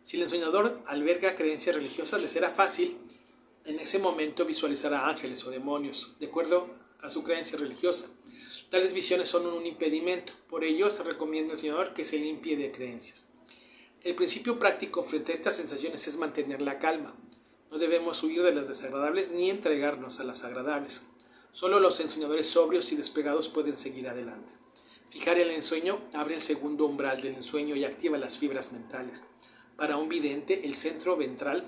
Si el ensoñador alberga creencias religiosas, le será fácil en ese momento visualizar a ángeles o demonios, de acuerdo a su creencia religiosa. Tales visiones son un impedimento, por ello se recomienda al ensoñador que se limpie de creencias. El principio práctico frente a estas sensaciones es mantener la calma. No debemos huir de las desagradables ni entregarnos a las agradables. Solo los ensoñadores sobrios y despegados pueden seguir adelante. Fijar el ensueño abre el segundo umbral del ensueño y activa las fibras mentales. Para un vidente, el centro ventral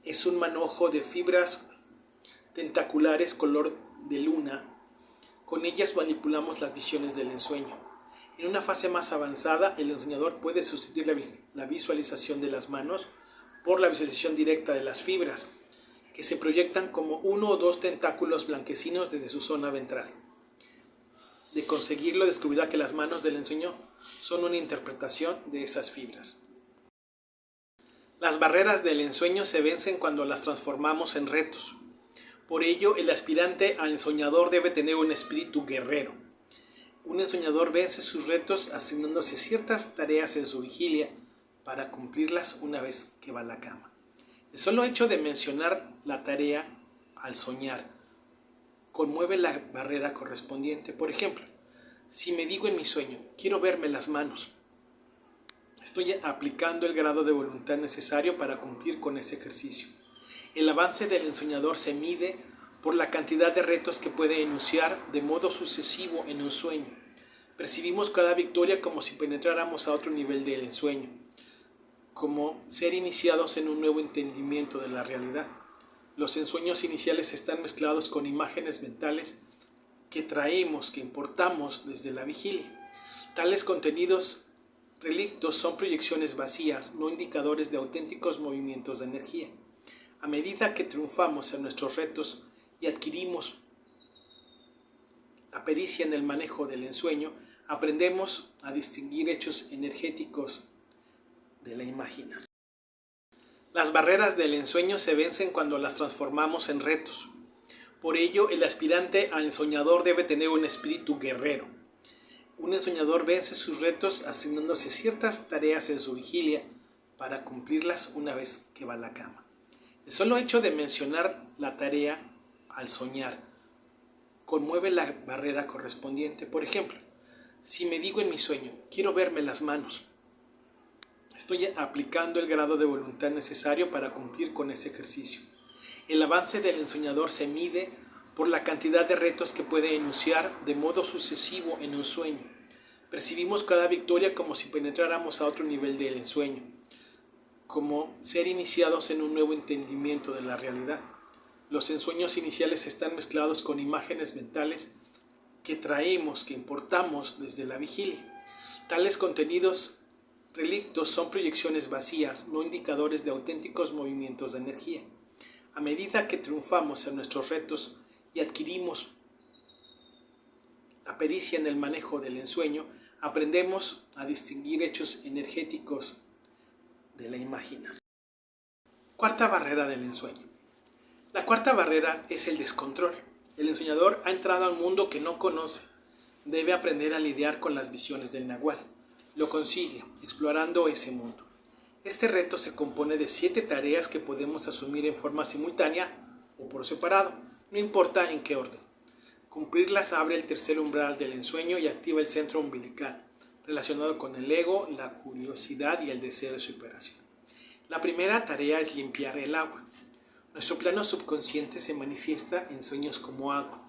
es un manojo de fibras tentaculares color de luna. Con ellas manipulamos las visiones del ensueño. En una fase más avanzada, el ensoñador puede sustituir la visualización de las manos por la visualización directa de las fibras, que se proyectan como uno o dos tentáculos blanquecinos desde su zona ventral. De conseguirlo, descubrirá que las manos del ensueño son una interpretación de esas fibras. Las barreras del ensueño se vencen cuando las transformamos en retos. Por ello, el aspirante a ensoñador debe tener un espíritu guerrero. Un ensoñador vence sus retos asignándose ciertas tareas en su vigilia para cumplirlas una vez que va a la cama. El solo hecho de mencionar la tarea al soñar conmueve la barrera correspondiente. Por ejemplo, si me digo en mi sueño, quiero verme las manos, estoy aplicando el grado de voluntad necesario para cumplir con ese ejercicio. El avance del ensoñador se mide por la cantidad de retos que puede enunciar de modo sucesivo en un sueño. Percibimos cada victoria como si penetráramos a otro nivel del ensueño, como ser iniciados en un nuevo entendimiento de la realidad. Los ensueños iniciales están mezclados con imágenes mentales que traemos, que importamos desde la vigilia. Tales contenidos relictos son proyecciones vacías, no indicadores de auténticos movimientos de energía. A medida que triunfamos en nuestros retos y adquirimos la pericia en el manejo del ensueño, aprendemos a distinguir hechos energéticos de la imaginación. Las barreras del ensueño se vencen cuando las transformamos en retos. Por ello, el aspirante a ensoñador debe tener un espíritu guerrero. Un ensoñador vence sus retos asignándose ciertas tareas en su vigilia para cumplirlas una vez que va a la cama. El solo hecho de mencionar la tarea al soñar conmueve la barrera correspondiente. Por ejemplo, si me digo en mi sueño, quiero verme las manos, estoy aplicando el grado de voluntad necesario para cumplir con ese ejercicio. El avance del ensoñador se mide por la cantidad de retos que puede enunciar de modo sucesivo en un sueño. Percibimos cada victoria como si penetráramos a otro nivel del ensueño, como ser iniciados en un nuevo entendimiento de la realidad. Los ensueños iniciales están mezclados con imágenes mentales que traemos, que importamos desde la vigilia. Tales contenidos relictos son proyecciones vacías, no indicadores de auténticos movimientos de energía. A medida que triunfamos en nuestros retos y adquirimos la pericia en el manejo del ensueño, aprendemos a distinguir hechos energéticos de la imaginación. Cuarta barrera del ensueño. La cuarta barrera es el descontrol. El ensoñador ha entrado a un mundo que no conoce. Debe aprender a lidiar con las visiones del Nahual. Lo consigue explorando ese mundo. Este reto se compone de 7 tareas que podemos asumir en forma simultánea o por separado, no importa en qué orden. Cumplirlas abre el tercer umbral del ensueño y activa el centro umbilical, relacionado con el ego, la curiosidad y el deseo de superación. La primera tarea es limpiar el agua. Nuestro plano subconsciente se manifiesta en sueños como agua,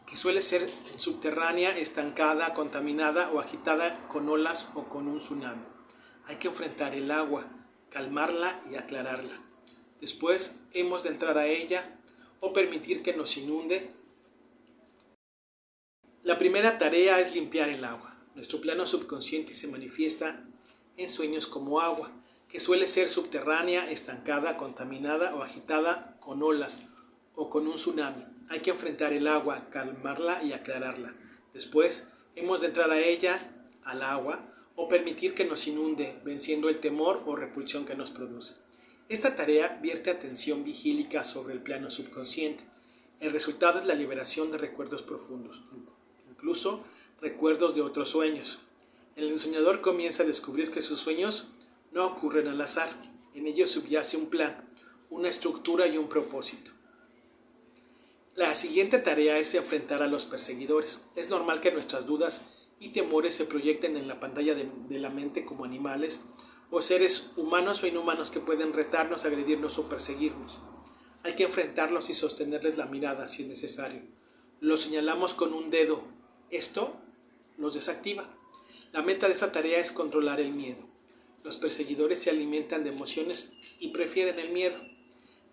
que suele ser subterránea, estancada, contaminada o agitada con olas o con un tsunami. Hay que enfrentar el agua, calmarla y aclararla. Después hemos de entrar a ella o permitir que nos inunde. La primera tarea es limpiar el agua. Nuestro plano subconsciente se manifiesta en sueños como agua, que suele ser subterránea, estancada, contaminada o agitada con olas o con un tsunami. Hay que enfrentar el agua, calmarla y aclararla. Después hemos de entrar a ella, al agua, o permitir que nos inunde, venciendo el temor o repulsión que nos produce. Esta tarea vierte atención vigílica sobre el plano subconsciente. El resultado es la liberación de recuerdos profundos, incluso recuerdos de otros sueños. El ensoñador comienza a descubrir que sus sueños no ocurren al azar. En ellos subyace un plan, una estructura y un propósito. La siguiente tarea es enfrentar a los perseguidores. Es normal que nuestras dudas y temores se proyecten en la pantalla de la mente como animales o seres humanos o inhumanos que pueden retarnos, agredirnos o perseguirnos. Hay que enfrentarlos y sostenerles la mirada si es necesario. Los señalamos con un dedo. Esto los desactiva. La meta de esta tarea es controlar el miedo. Los perseguidores se alimentan de emociones y prefieren el miedo.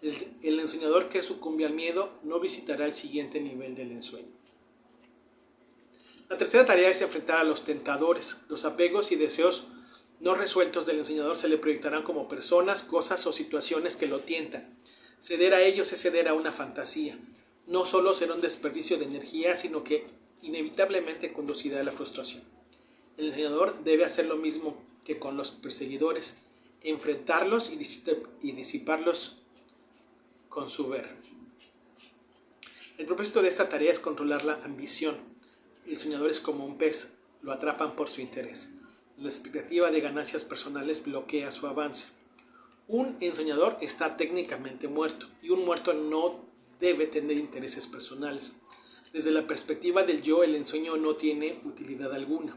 El ensoñador que sucumbe al miedo no visitará el siguiente nivel del ensueño. La tercera tarea es enfrentar a los tentadores. Los apegos y deseos no resueltos del ensoñador se le proyectarán como personas, cosas o situaciones que lo tientan. Ceder a ellos es ceder a una fantasía. No solo será un desperdicio de energía, sino que inevitablemente conducirá a la frustración. El ensoñador debe hacer lo mismo que con los perseguidores, enfrentarlos y disiparlos con su ver. El propósito de esta tarea es controlar la ambición. El soñador es como un pez, lo atrapan por su interés. La expectativa de ganancias personales bloquea su avance. Un ensoñador está técnicamente muerto y un muerto no debe tener intereses personales. Desde la perspectiva del yo, el ensueño no tiene utilidad alguna.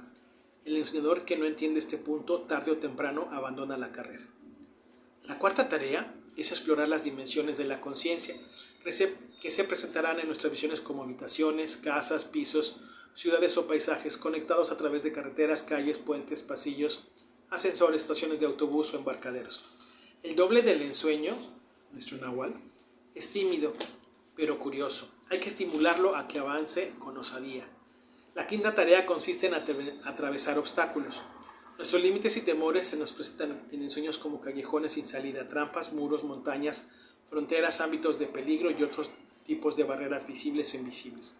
El ensoñador que no entiende este punto, tarde o temprano, abandona la carrera. La cuarta tarea es explorar las dimensiones de la conciencia que se presentarán en nuestras visiones como habitaciones, casas, pisos, ciudades o paisajes conectados a través de carreteras, calles, puentes, pasillos, ascensores, estaciones de autobús o embarcaderos. El doble del ensueño, nuestro Nahual, es tímido, pero curioso. Hay que estimularlo a que avance con osadía. La quinta tarea consiste en atravesar obstáculos. Nuestros límites y temores se nos presentan en ensueños como callejones sin salida, trampas, muros, montañas, fronteras, ámbitos de peligro y otros tipos de barreras visibles o invisibles.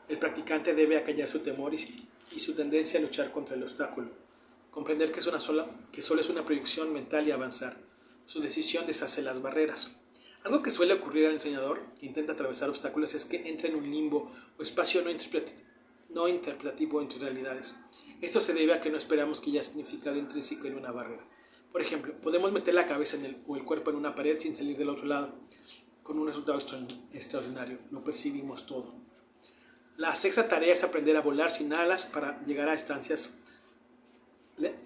El practicante debe acallar su temor y su tendencia a luchar contra el obstáculo. Comprender que solo es una proyección mental y avanzar. Su decisión deshace las barreras. Algo que suele ocurrir al ensoñador que intenta atravesar obstáculos es que entra en un limbo o espacio no interpretativo entre realidades. Esto se debe a que no esperamos que haya significado intrínseco en una barrera. Por ejemplo, podemos meter la cabeza o el cuerpo en una pared sin salir del otro lado, con un resultado extraordinario. Lo percibimos todo. La sexta tarea es aprender a volar sin alas para llegar a estancias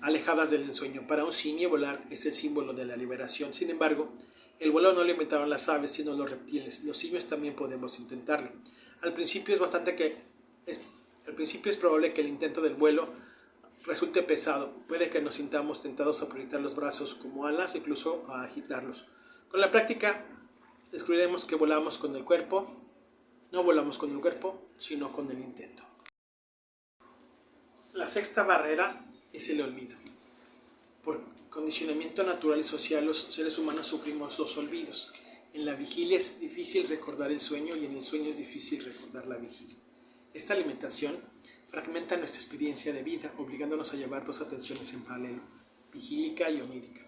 alejadas del ensueño. Para un simio, volar es el símbolo de la liberación. Sin embargo, el vuelo no lo inventaron las aves, sino los reptiles. Los simios también podemos intentarlo. Al principio es probable que el intento del vuelo resulte pesado. Puede que nos sintamos tentados a proyectar los brazos como alas, incluso a agitarlos. Con la práctica descubriremos que volamos con el cuerpo. No volamos con el cuerpo, sino con el intento. La sexta barrera es el olvido. Por condicionamiento natural y social, los seres humanos sufrimos 2 olvidos. En la vigilia es difícil recordar el sueño y en el sueño es difícil recordar la vigilia. Esta limitación fragmentan nuestra experiencia de vida, obligándonos a llevar dos atenciones en paralelo, vigílica y onírica.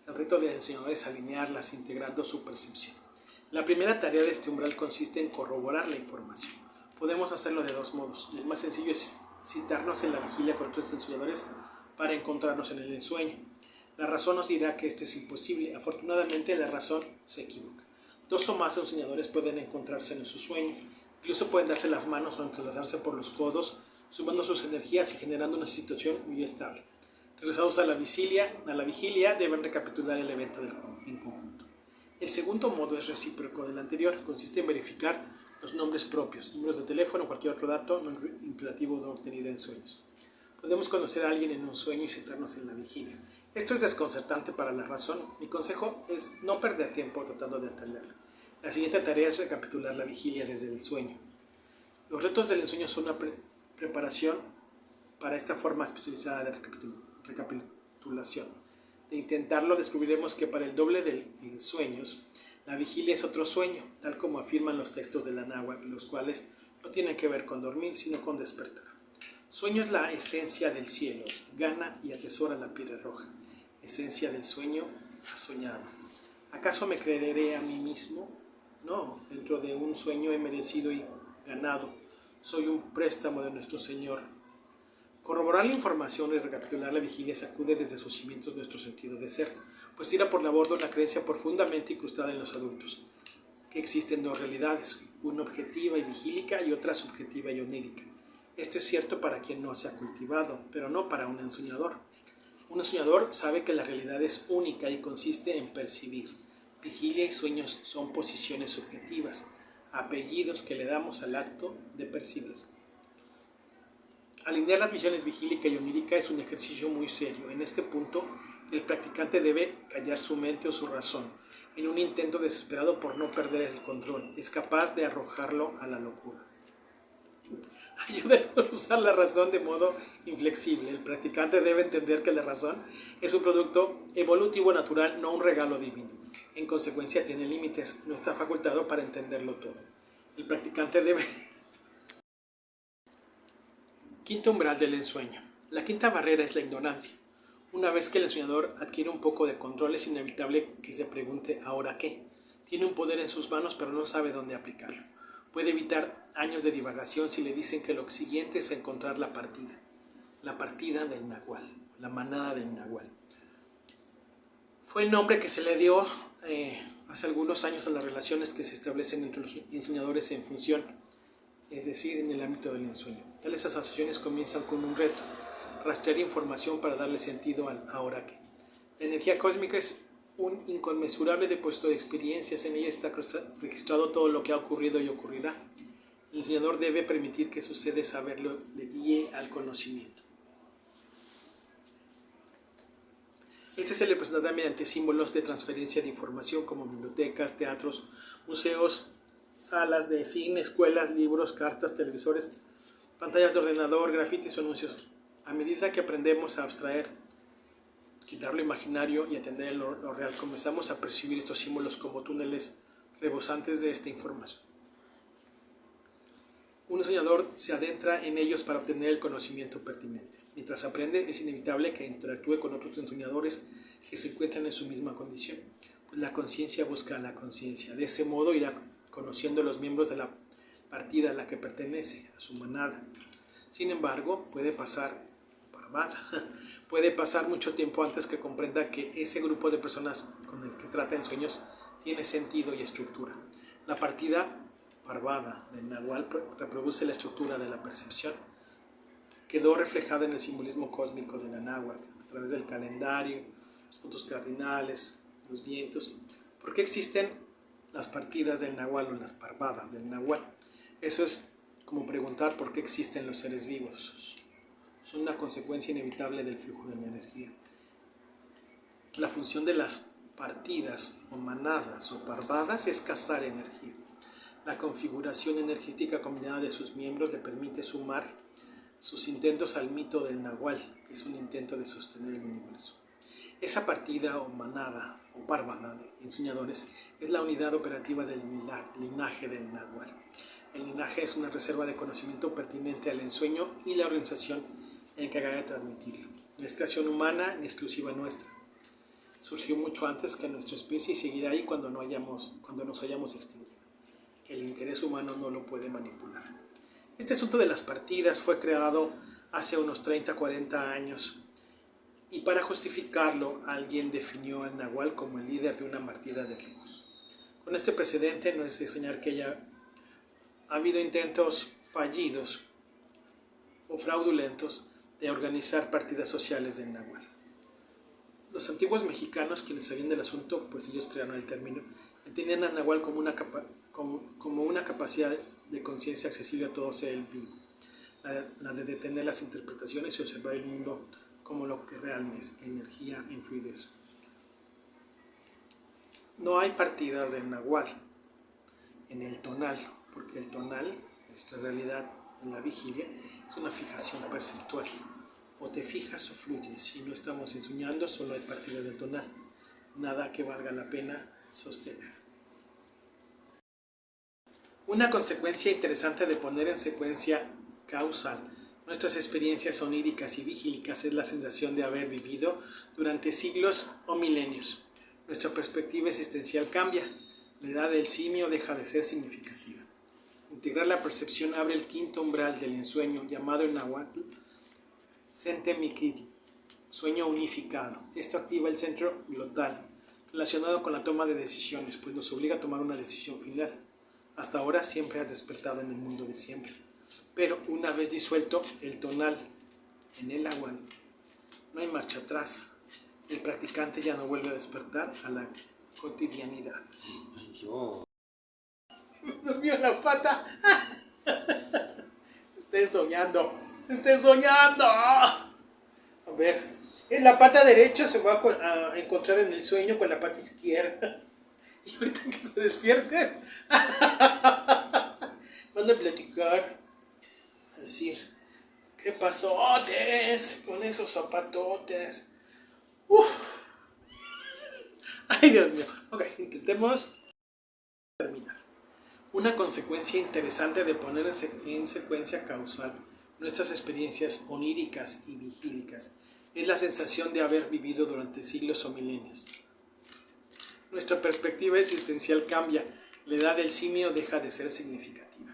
El reto del enseñador es alinearlas, integrando su percepción. La primera tarea de este umbral consiste en corroborar la información. Podemos hacerlo de dos modos. El más sencillo es citarnos en la vigilia con otros enseñadores para encontrarnos en el ensueño. La razón nos dirá que esto es imposible. Afortunadamente, la razón se equivoca. Dos o más enseñadores pueden encontrarse en su sueño. Incluso pueden darse las manos o entrelazarse por los codos, sumando sus energías y generando una situación muy estable. Regresados a la vigilia deben recapitular el evento en conjunto. El segundo modo es recíproco del anterior. Consiste en verificar los nombres propios, números de teléfono o cualquier otro dato no imperativo no obtenido en sueños. Podemos conocer a alguien en un sueño y sentarnos en la vigilia. Esto es desconcertante para la razón. Mi consejo es no perder tiempo tratando de entenderlo. La siguiente tarea es recapitular la vigilia desde el sueño. Los retos del ensueño son una preparación para esta forma especializada de recapitulación. De intentarlo, descubriremos que para el doble de sueños, la vigilia es otro sueño, tal como afirman los textos de la náhuatl, los cuales no tienen que ver con dormir, sino con despertar. Sueño es la esencia del cielo, gana y atesora la piedra roja. Esencia del sueño, ha soñado. ¿Acaso me creeré a mí mismo? No, dentro de un sueño he merecido y ganado. Soy un préstamo de nuestro Señor. Corroborar la información y recapitular la vigilia sacude desde sus cimientos nuestro sentido de ser, pues tira por la borda una creencia profundamente incrustada en los adultos, que existen dos realidades, una objetiva y vigílica y otra subjetiva y onírica. Esto es cierto para quien no se ha cultivado, pero no para un ensoñador. Un ensoñador sabe que la realidad es única y consiste en percibir. Vigilia y sueños son posiciones subjetivas, apellidos que le damos al acto de percibir. Alinear las visiones vigílica y onírica es un ejercicio muy serio. En este punto, el practicante debe callar su mente o su razón, en un intento desesperado por no perder el control. Es capaz de arrojarlo a la locura. Ayúdenlo a usar la razón de modo inflexible. El practicante debe entender que la razón es un producto evolutivo natural, no un regalo divino. En consecuencia, tiene límites, no está facultado para entenderlo todo. El practicante debe... Quinto umbral del ensueño. La quinta barrera es la ignorancia. Una vez que el ensoñador adquiere un poco de control, es inevitable que se pregunte ¿ahora qué? Tiene un poder en sus manos, pero no sabe dónde aplicarlo. Puede evitar años de divagación si le dicen que lo siguiente es encontrar la partida del nahual, la manada del nahual. Fue el nombre que se le dio hace algunos años a las relaciones que se establecen entre los ensoñadores en función, es decir, en el ámbito del ensueño. Tales asociaciones comienzan con un reto, rastrear información para darle sentido al ahora que. La energía cósmica es un inconmensurable depósito de experiencias, en ella está registrado todo lo que ha ocurrido y ocurrirá. El enseñador debe permitir que sucede saberlo le guíe al conocimiento. Este se le presentará mediante símbolos de transferencia de información como bibliotecas, teatros, museos, salas de cine, escuelas, libros, cartas, televisores, pantallas de ordenador, grafitis o anuncios. A medida que aprendemos a abstraer, quitar lo imaginario y atender lo real, comenzamos a percibir estos símbolos como túneles rebosantes de esta información. Un enseñador se adentra en ellos para obtener el conocimiento pertinente. Mientras aprende, es inevitable que interactúe con otros enseñadores que se encuentran en su misma condición, pues la conciencia busca a la conciencia. De ese modo irá conociendo a los miembros de la partida a la que pertenece, a su manada. Sin embargo, puede pasar mucho tiempo antes que comprenda que ese grupo de personas con el que trata en sueños tiene sentido y estructura. La partida parvada del nahual reproduce la estructura de la percepción. Quedó reflejada en el simbolismo cósmico de la náhuatl, a través del calendario, los puntos cardinales, los vientos. ¿Por qué existen las partidas del nahual o las parvadas del nahual? Eso es como preguntar por qué existen los seres vivos. Son una consecuencia inevitable del flujo de la energía. La función de las partidas o manadas o parvadas es cazar energía. La configuración energética combinada de sus miembros le permite sumar sus intentos al mito del nahual, que es un intento de sostener el universo. Esa partida o manada o parvada de ensoñadores es la unidad operativa del linaje del nahual. El linaje es una reserva de conocimiento pertinente al ensueño y la organización encargada de transmitirlo. No es creación humana ni exclusiva nuestra. Surgió mucho antes que nuestra especie y seguirá ahí cuando nos hayamos extinguido. El interés humano no lo puede manipular. Este asunto de las partidas fue creado hace unos 30-40 años y para justificarlo alguien definió al nahual como el líder de una partida de lujos. Con este precedente no es de extrañar que ha habido intentos fallidos o fraudulentos de organizar partidas sociales del nahual. Los antiguos mexicanos, quienes sabían del asunto, pues ellos crearon el término, entendían al nahual como una capacidad de conciencia accesible a todo ser vivo, la de detener las interpretaciones y observar el mundo como lo que realmente es, energía en fluidez. No hay partidas del nahual en el tonal, porque el tonal, nuestra realidad en la vigilia, es una fijación perceptual. O te fijas o fluyes. Si no estamos ensueñando, solo hay partidas del tonal. Nada que valga la pena sostener. Una consecuencia interesante de poner en secuencia causal nuestras experiencias oníricas y vigílicas es la sensación de haber vivido durante siglos o milenios. Nuestra perspectiva existencial cambia. La edad del simio deja de ser significativa. Integrar la percepción abre el quinto umbral del ensueño, llamado en náhuatl Centemiquil, sueño unificado. Esto activa el centro glotal, relacionado con la toma de decisiones, pues nos obliga a tomar una decisión final. Hasta ahora siempre has despertado en el mundo de siempre. Pero una vez disuelto el tonal en el agua, no hay marcha atrás. El practicante ya no vuelve a despertar a la cotidianidad. Ay, Dios. Me durmió la pata. Estén soñando. ¡Estén soñando! A ver, en la pata derecha se va a encontrar en el sueño con la pata izquierda. Y ahorita que se despierten, van a platicar, a decir, ¿qué pasotes con esos zapatotes? ¡Uf! ¡Ay, Dios mío! Ok, intentemos terminar. Una consecuencia interesante de poner en secuencia causal nuestras experiencias oníricas y vigílicas es la sensación de haber vivido durante siglos o milenios. Nuestra perspectiva existencial cambia, la edad del simio deja de ser significativa.